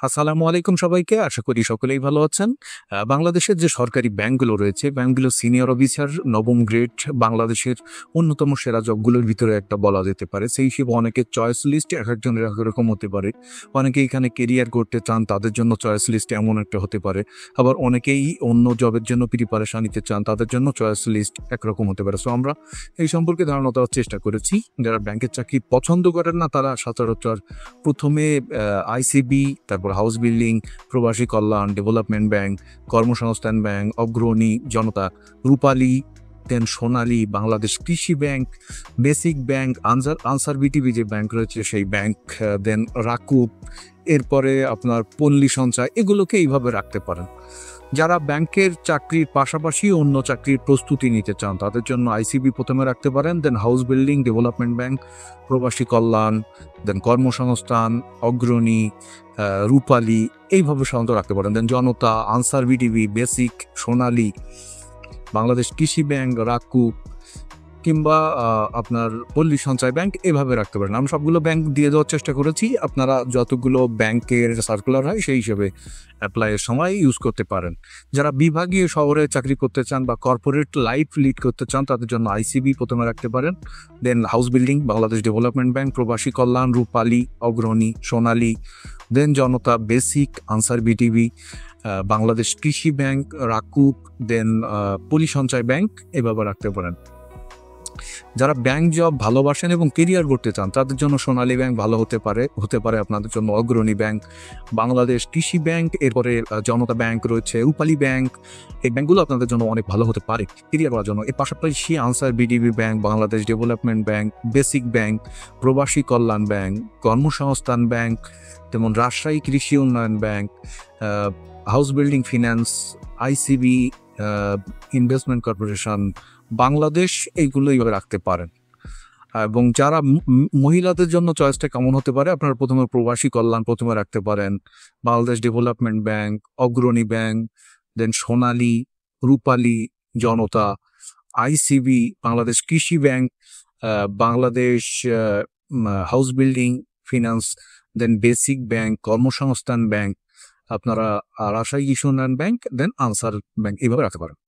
আসসালামু আলাইকুম সবাইকে। আশা করি সকলেই ভালো আছেন। বাংলাদেশের যে সরকারি ব্যাংকগুলো রয়েছে, ব্যাংকগুলো সিনিয়র অফিসার নবম গ্রেড বাংলাদেশের অন্যতম সেরা জবগুলোর ভিতরে একটা বলা যেতে পারে। সেই হিসেবে অনেকের চয়েস লিস্ট একজনের একরকম হতে পারে। অনেকে এখানে কেরিয়ার করতে চান, তাদের জন্য চয়েস লিস্ট এমন একটা হতে পারে। আবার অনেকেই অন্য জবের জন্য প্রিপারেশন নিতে চান, তাদের জন্য চয়েস লিস্ট একরকম হতে পারে। সো আমরা এই সম্পর্কে ধারণা দেওয়ার চেষ্টা করেছি। যারা ব্যাংকের চাকরি পছন্দ করেন না, তারা সচরাচর প্রথমে আইসিবি, তারপর হাউস বিল্ডিং, প্রবাসী কল্যাণ, ডেভেলপমেন্ট ব্যাংক, কর্মসংস্থান ব্যাংক, অগ্রণী, জনতা, রূপালী, দেন সোনালী, Bangladesh Krishi bank, basic bank, answer BTV যে ব্যাংক রয়েছে সেই ব্যাংক, দেন রাকুব, এরপরে আপনার পল্লী সঞ্চয়, এগুলোকে এইভাবে রাখতে পারেন। যারা ব্যাংকের চাকরির পাশাপাশি অন্য চাকরির প্রস্তুতি নিতে চান, তাদের জন্য আইসিবি প্রথমে রাখতে পারেন, then house building, development bank, Probashi কল্যাণ, দেন কর্মসংস্থান, অগ্রণী, রূপালী, এইভাবে সাধারণত রাখতে পারেন। দেন জনতা, আনসার বিটিভি, বেসিক, সোনালী, বাংলাদেশ কৃষি ব্যাংক, রাকুব, কিংবা আপনার পল্লী সঞ্চয় ব্যাংক, এভাবে রাখতে পারেন। আমি সবগুলো ব্যাংক দিয়ে দেওয়ার চেষ্টা করেছি। আপনারা যতগুলো ব্যাংকের সার্কুলার হয় সেই হিসেবে অ্যাপ্লাইয়ের সময় ইউজ করতে পারেন। যারা বিভাগীয় শহরে চাকরি করতে চান বা কর্পোরেট লাইফ লিড করতে চান, তাদের জন্য আইসিবি প্রথমে রাখতে পারেন, then house building, Bangladesh development bank, Probashi Kallyan, Rupali, Agrani, Sonali, then Janata, basic, Ansar বিটিভি, বাংলাদেশ কৃষি ব্যাংক, রাকুব, দেন পল্লী সঞ্চয় ব্যাংক, এভাবে রাখতে পারেন। যারা ব্যাংক জব ভালোবাসেন এবং কেরিয়ার করতে চান, তাদের জন্য সোনালী ব্যাংক ভালো হতে পারে আপনাদের জন্য অগ্রণী ব্যাংক, বাংলাদেশ কৃষি ব্যাংক, এরপরে জনতা ব্যাংক রয়েছে, রূপালী ব্যাংক। এই ব্যাংকগুলো আপনাদের জন্য অনেক ভালো হতে পারে কেরিয়ার করার জন্য। এর পাশাপাশি answer BDB bank, Bangladesh development bank, basic bank, Probashi কল্যাণ ব্যাংক, কর্মসংস্থান ব্যাংক, যেমন রাজশাহী কৃষি উন্নয়ন bank, house building finance, ICB, investment corporation Bangladesh, এইগুলো এইভাবে রাখতে পারেন। এবং যারা মহিলাদের জন্য চয়েসটা কেমন হতে পারে, আপনারা প্রথমে প্রবাসী কল্যাণ প্রথমে রাখতে পারেন, Bangladesh development bank, Agrani bank, then Sonali, Rupali, Janata, ICB, Bangladesh Krishi bank, Bangladesh house building finance, then basic bank, Karmasangsthan bank, আপনারা রাজশাহী কৃষি উন্নয়ন ব্যাংক, দেন আনসার ব্যাংক, এইভাবে রাখতে পারেন।